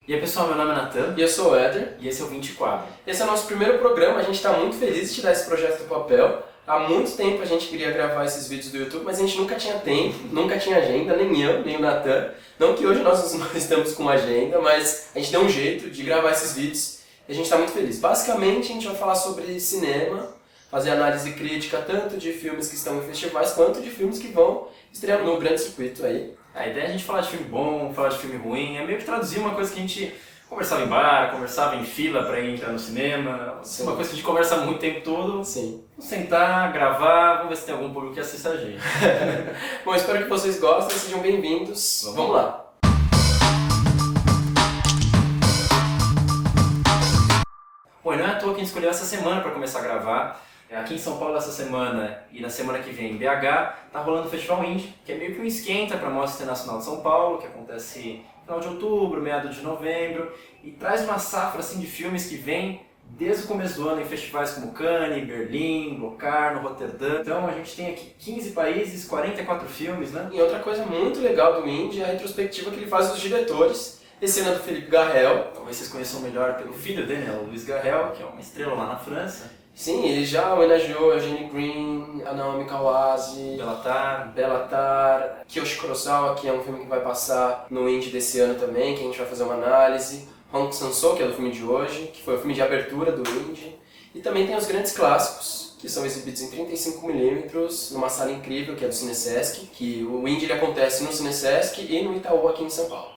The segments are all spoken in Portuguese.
E aí pessoal, meu nome é Natan. E eu sou o Éder. E esse é o 24. Esse é o nosso primeiro programa, a gente está muito feliz de tirar esse projeto do papel. Há muito tempo a gente queria gravar esses vídeos do YouTube, mas a gente nunca tinha tempo, nunca tinha agenda, nem eu, nem o Natan. Não que hoje nós não estamos com uma agenda, mas a gente deu um jeito de gravar esses vídeos e a gente está muito feliz. Basicamente a gente vai falar sobre cinema, fazer análise crítica tanto de filmes que estão em festivais quanto de filmes que vão estrear no grande circuito aí. A ideia é a gente falar de filme bom, falar de filme ruim, é meio que traduzir uma coisa que a gente conversava em bar, conversava em fila para ir entrar no cinema, Sim. Uma coisa que a gente conversa muito o tempo todo. Sim. Vamos sentar, gravar, vamos ver se tem algum público que assista a gente. Bom, espero que vocês gostem, sejam bem-vindos. Vamos lá. Bom, e não é à toa que a gente escolheu essa semana para começar a gravar. Aqui em São Paulo essa semana e na semana que vem em BH, tá rolando o Festival Indie, que é meio que um esquenta para a Mostra Internacional de São Paulo, que acontece no final de outubro, meado de novembro, e traz uma safra assim, de filmes que vem desde o começo do ano em festivais como Cannes, Berlim, Locarno, Roterdã. Então a gente tem aqui 15 países, 44 filmes, né? E outra coisa muito legal do Indie é a retrospectiva que ele faz dos diretores. Esse ano é do Felipe Garrel. Talvez vocês conheçam melhor pelo filho dele, né? O Luiz Garrel, que é uma estrela lá na França. Sim, ele já homenageou Eugene Green, a Naomi Kawase, Belatar, Kiyoshi Kurosawa, que é um filme que vai passar no Indie desse ano também, que a gente vai fazer uma análise. Hong Sang-soo, que é do filme de hoje, que foi o filme de abertura do Indie. E também tem os grandes clássicos, que são exibidos em 35mm, numa sala incrível, que é do Cine Sesc, que o Indie ele acontece no Cine Sesc e no Itaú aqui em São Paulo.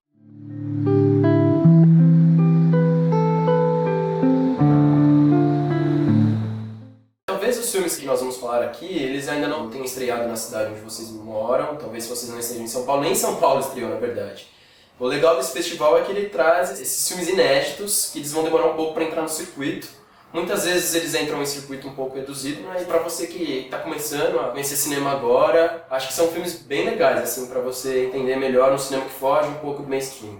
Talvez os filmes que nós vamos falar aqui, eles ainda não tenham estreado na cidade onde vocês moram, talvez vocês não estejam em São Paulo, nem São Paulo estreou na verdade. O legal desse festival é que ele traz esses filmes inéditos, que eles vão demorar um pouco para entrar no circuito. Muitas vezes eles entram em circuito um pouco reduzido, mas para você que está começando a conhecer cinema agora, acho que são filmes bem legais, assim, para você entender melhor um cinema que foge um pouco do mainstream.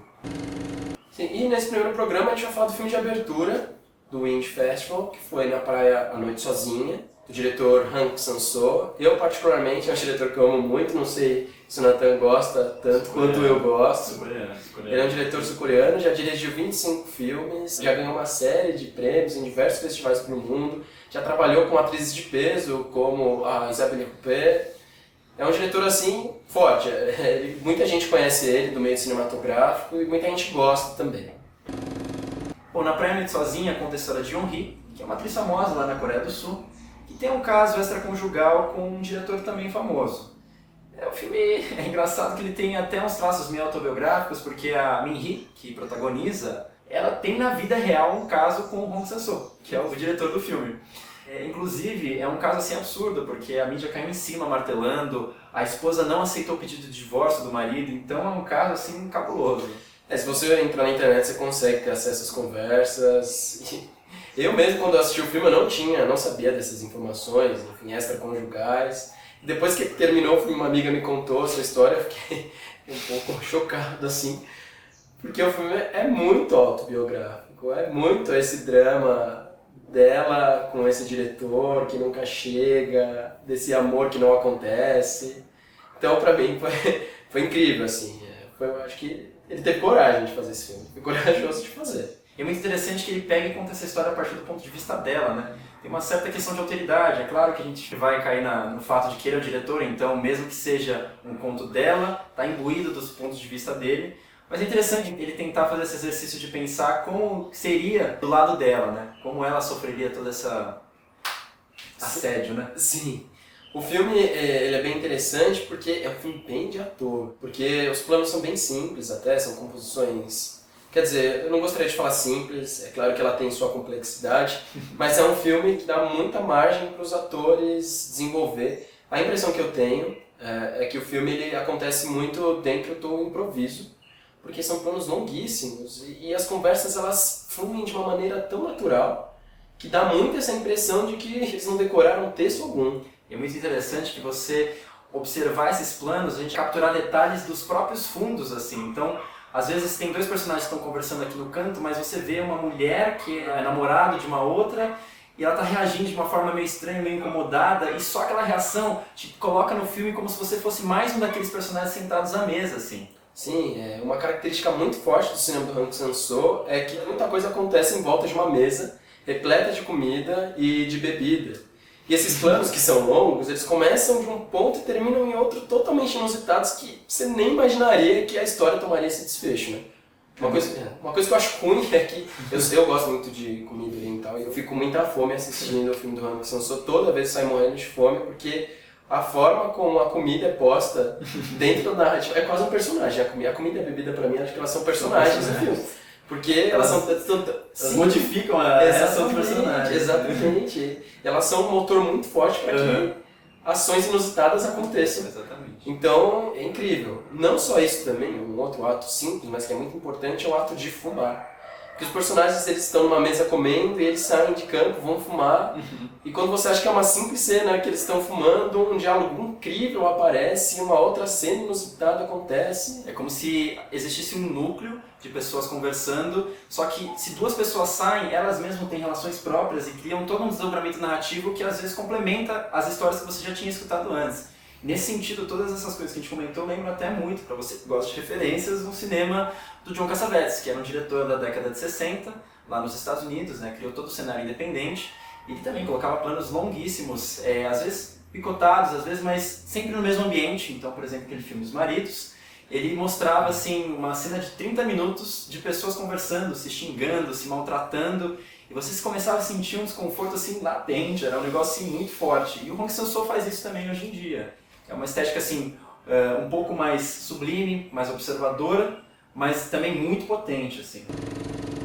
Sim, e nesse primeiro programa a gente vai falar do filme de abertura do Indie Festival, que foi Na Praia à Noite Sozinha, do diretor Hong Sang-soo. Eu, particularmente, é um diretor que eu amo muito, não sei se o Natan gosta tanto quanto eu gosto. Sul-coreano. Ele é um diretor sul-coreano, já dirigiu 25 filmes, já ganhou uma série de prêmios em diversos festivais pelo mundo, já trabalhou com atrizes de peso, como a Isabelle Huppert. É um diretor, assim, forte. Muita gente conhece ele do meio cinematográfico e muita gente gosta também. Bom, Na Praia à Noite Sozinha conta a história de Yeon-hee, que é uma atriz famosa lá na Coreia do Sul, que tem um caso extraconjugal com um diretor também famoso. O filme é engraçado que ele tem até uns traços meio autobiográficos, porque a Min-hee, que protagoniza, ela tem na vida real um caso com o Hong Sang-soo, que é o diretor do filme. Inclusive, é um caso assim absurdo, porque a mídia caiu em cima martelando, a esposa não aceitou o pedido de divórcio do marido, então é um caso assim cabuloso. Se você entrar na internet, você consegue ter acesso às conversas. Eu mesmo, quando assisti o filme, eu não sabia dessas informações, enfim, extraconjugais. Depois que terminou o filme, uma amiga me contou essa história, eu fiquei um pouco chocado, assim, porque o filme é muito autobiográfico, é muito esse drama dela com esse diretor que nunca chega, desse amor que não acontece. Então, pra mim, foi incrível, assim, eu acho que ele teve coragem de fazer esse filme, foi corajoso de fazer. E é muito interessante que ele pega e conta essa história a partir do ponto de vista dela, né? Tem uma certa questão de alteridade, é claro que a gente vai cair no fato de que ele é o diretor, então mesmo que seja um conto dela, está imbuído dos pontos de vista dele, mas é interessante ele tentar fazer esse exercício de pensar como seria do lado dela, né? Como ela sofreria todo esse assédio, né? Sim. O filme ele é bem interessante porque é um filme bem de ator, porque os planos são bem simples até, são composições... Quer dizer, eu não gostaria de falar simples, é claro que ela tem sua complexidade, mas é um filme que dá muita margem para os atores desenvolver. A impressão que eu tenho é que o filme ele acontece muito dentro do improviso, porque são planos longuíssimos e as conversas elas fluem de uma maneira tão natural que dá muito essa impressão de que eles não decoraram texto algum. É muito interessante que você observar esses planos, a gente capturar detalhes dos próprios fundos, assim. Então, às vezes tem dois personagens que estão conversando aqui no canto, mas você vê uma mulher que é namorada de uma outra e ela está reagindo de uma forma meio estranha, meio incomodada, e só aquela reação te coloca no filme como se você fosse mais um daqueles personagens sentados à mesa, assim. Sim, uma característica muito forte do cinema do Hong Sang-soo é que muita coisa acontece em volta de uma mesa repleta de comida e de bebida. E esses planos que são longos, eles começam de um ponto e terminam em outro totalmente inusitados que você nem imaginaria que a história tomaria esse desfecho, né? Uma coisa que eu acho ruim é que eu gosto muito de comida oriental e eu fico com muita fome assistindo o filme do Hong Sang-soo, toda vez saio morrendo de fome porque a forma como a comida é posta dentro da narrativa é quase um personagem. A comida e a bebida pra mim, acho que elas são personagens do filme. Porque elas modificam a reação do personagem. Exatamente. Elas são um motor muito forte para que ações inusitadas aconteçam. Exatamente. Então, é incrível. Não só isso também, um outro ato simples, mas que é muito importante, é o ato de fumar. Porque os personagens, eles estão numa mesa comendo e eles saem de campo, vão fumar. E quando você acha que é uma simples cena que eles estão fumando, um diálogo incrível aparece e uma outra cena inusitada acontece. É como se existisse um núcleo de pessoas conversando, só que se duas pessoas saem, elas mesmas têm relações próprias e criam todo um desdobramento narrativo que às vezes complementa as histórias que você já tinha escutado antes. Nesse sentido, todas essas coisas que a gente comentou lembram até muito, para você que gosta de referências, no cinema do John Cassavetes, que era um diretor da década de 60, lá nos Estados Unidos, né, criou todo o cenário independente. Ele também colocava planos longuíssimos, às vezes picotados, às vezes, mas sempre no mesmo ambiente. Então, por exemplo, aquele filme Os Maridos, ele mostrava assim, uma cena de 30 minutos de pessoas conversando, se xingando, se maltratando, e você começava a sentir um desconforto assim, latente, era um negócio assim, muito forte. E o Hong Sang-soo faz isso também hoje em dia. É uma estética assim, um pouco mais sublime, mais observadora, mas também muito potente. Assim.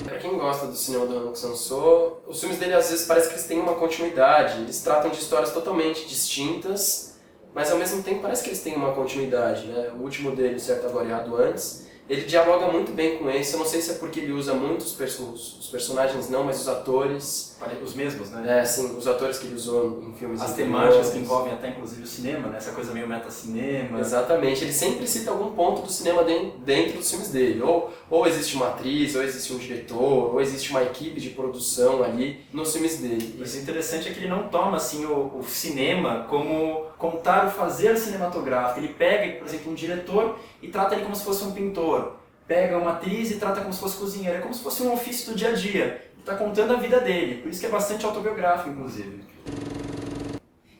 Pra quem gosta do cinema do Hong Sang-soo, os filmes dele às vezes parece que eles têm uma continuidade, eles tratam de histórias totalmente distintas, mas ao mesmo tempo parece que eles têm uma continuidade, né? O último dele, Certo Agora Errado Antes, ele dialoga muito bem com esse, eu não sei se é porque ele usa muito os personagens não, mas os atores. Os mesmos, né? Sim, os atores que ele usou em filmes as temáticas que envolvem até inclusive o cinema, né? Essa coisa meio metacinema. Exatamente, ele sempre cita algum ponto do cinema dentro dos filmes dele. Ou existe uma atriz, ou existe um diretor, ou existe uma equipe de produção ali nos filmes dele. Mas o interessante é que ele não toma assim, o cinema como contar o fazer cinematográfico. Ele pega, por exemplo, um diretor e trata ele como se fosse um pintor. Pega uma atriz e trata como se fosse cozinheiro. É como se fosse um ofício do dia a dia. Ele está contando a vida dele. Por isso que é bastante autobiográfico, inclusive.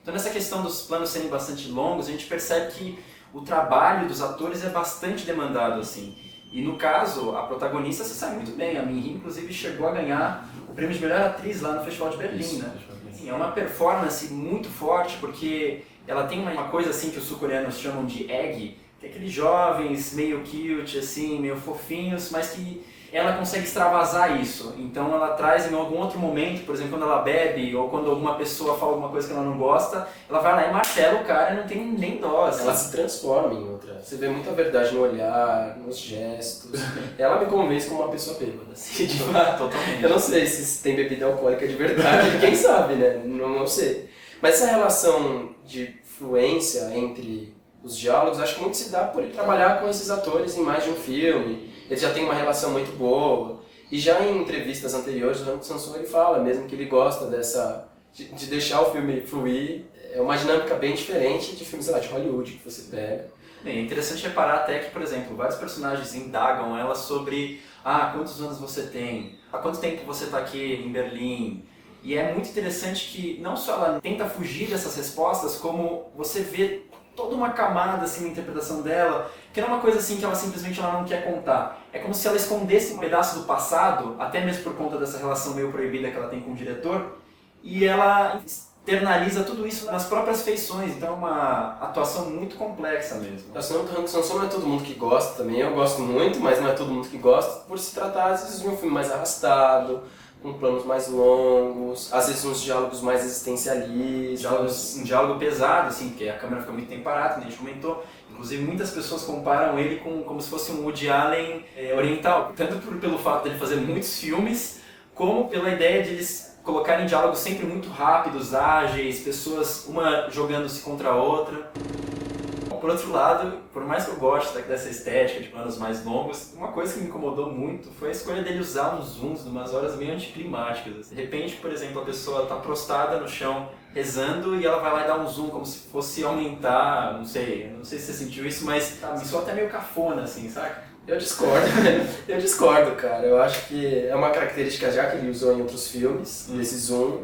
Então, nessa questão dos planos serem bastante longos, a gente percebe que o trabalho dos atores é bastante demandado, assim. E no caso, a protagonista se sai muito bem. A Min-hee, inclusive, chegou a ganhar o prêmio de melhor atriz lá no Festival de Berlim, né? Assim, é uma performance muito forte, porque ela tem uma coisa assim que os sul-coreanos chamam de egg, que é aqueles jovens meio cute, assim, meio fofinhos, mas que ela consegue extravasar isso. Então ela traz em algum outro momento, por exemplo, quando ela bebe ou quando alguma pessoa fala alguma coisa que ela não gosta, ela vai lá e martela o cara e não tem nem dó. Assim. Ela se transforma em outra. Você vê muita verdade no olhar, nos gestos. Ela me convence como uma pessoa bêbada. Assim, de fato. Totalmente. Eu não sei se tem bebida alcoólica de verdade, quem sabe, né? Não sei. Mas essa relação de fluência entre os diálogos, acho que muito se dá por ele trabalhar com esses atores em mais de um filme. Ele já tem uma relação muito boa. E já em entrevistas anteriores, o Hong Sang-soo ele fala mesmo que ele gosta de deixar o filme fluir. É uma dinâmica bem diferente de filmes, sei lá, de Hollywood que você pega. É interessante reparar até que, por exemplo, vários personagens indagam ela sobre quantos anos você tem, há quanto tempo você está aqui em Berlim. E é muito interessante que não só ela tenta fugir dessas respostas, como você vê toda uma camada assim na interpretação dela, que não é uma coisa assim que ela simplesmente não quer contar. É como se ela escondesse um pedaço do passado, até mesmo por conta dessa relação meio proibida que ela tem com o diretor, e ela externaliza tudo isso nas próprias feições, então é uma atuação muito complexa mesmo. A atuação do Hong Sang-soo não é todo mundo que gosta também, eu gosto muito, mas não é todo mundo que gosta, por se tratar às vezes de um filme mais arrastado, com planos mais longos, às vezes uns diálogos mais existencialistas. Um diálogo pesado, assim, porque a câmera fica muito tempo parada, como a gente comentou. Inclusive, muitas pessoas comparam ele como se fosse um Woody Allen oriental, tanto pelo fato de ele fazer muitos filmes, como pela ideia de eles colocarem diálogos sempre muito rápidos, ágeis, pessoas uma jogando-se contra a outra. Bom, por outro lado, por mais que eu goste dessa estética de planos mais longos, uma coisa que me incomodou muito foi a escolha dele usar uns zooms em umas horas meio anticlimáticas. De repente, por exemplo, a pessoa está prostrada no chão rezando e ela vai lá e dá um zoom como se fosse aumentar, não sei se você sentiu isso, mas me soa até meio cafona, assim, saca? Eu discordo, cara. Eu acho que é uma característica já que ele usou em outros filmes, desse zoom.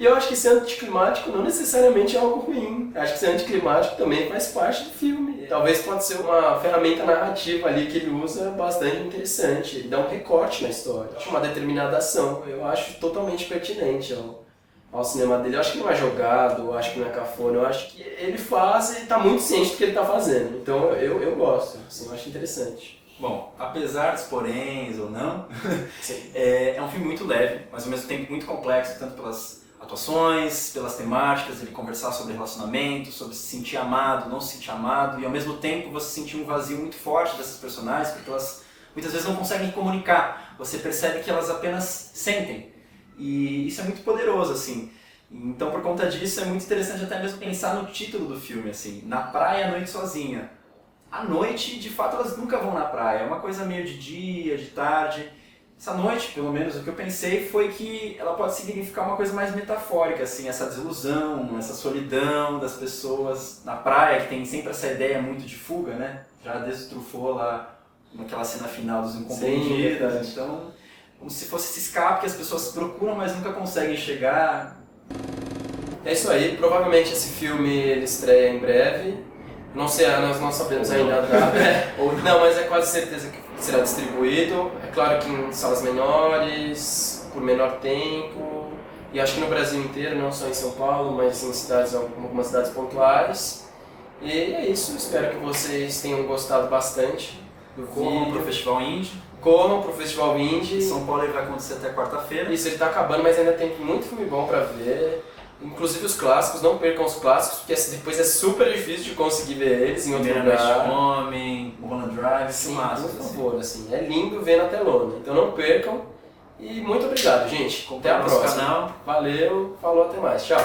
E eu acho que ser anticlimático não necessariamente é algo ruim. Eu acho que ser anticlimático também faz parte do filme. Talvez pode ser uma ferramenta narrativa ali que ele usa bastante interessante. Ele dá um recorte na história, uma determinada ação. Eu acho totalmente pertinente ao cinema dele. Eu acho que não é jogado, eu acho que não é cafona. Eu acho que ele faz e está muito ciente do que ele está fazendo. Então eu gosto, assim, eu acho interessante. Bom, apesar dos poréns ou não, é um filme muito leve, mas ao mesmo tempo muito complexo, tanto pelas atuações, pelas temáticas, ele conversar sobre relacionamento, sobre se sentir amado, não se sentir amado, e ao mesmo tempo você sentir um vazio muito forte dessas personagens, porque elas muitas vezes não conseguem comunicar, você percebe que elas apenas sentem, e isso é muito poderoso, assim. Então, por conta disso, é muito interessante até mesmo pensar no título do filme, assim, Na Praia à Noite Sozinha. À noite, de fato, elas nunca vão na praia, é uma coisa meio de dia, de tarde. Essa noite, pelo menos, o que eu pensei foi que ela pode significar uma coisa mais metafórica, assim, essa desilusão, essa solidão das pessoas na praia, que tem sempre essa ideia muito de fuga, né? Já desde Truffaut lá, naquela cena final dos Incompreendidos. Então, como se fosse esse escape que as pessoas procuram, mas nunca conseguem chegar. É isso aí, provavelmente esse filme ele estreia em breve. Não sei, nós não sabemos ainda a data. Não, mas é quase certeza que será distribuído. É claro que em salas menores, por menor tempo. E acho que no Brasil inteiro, não só em São Paulo, mas em cidades, algumas cidades pontuais. E é isso, espero que vocês tenham gostado bastante do vídeo. Corram pro Festival Indie. Corram pro Festival Indie. Em São Paulo ele vai acontecer até quarta-feira. Isso, ele tá acabando, mas ainda tem muito filme bom pra ver. Inclusive os clássicos, não percam os clássicos, porque depois é super difícil de conseguir ver eles em outro lugar. Homem, Mulholland Drive, sim, massa, por favor, assim, é lindo ver na telona. Então não percam e muito obrigado, gente. Até a próxima. Canal. Valeu, falou, até mais, tchau.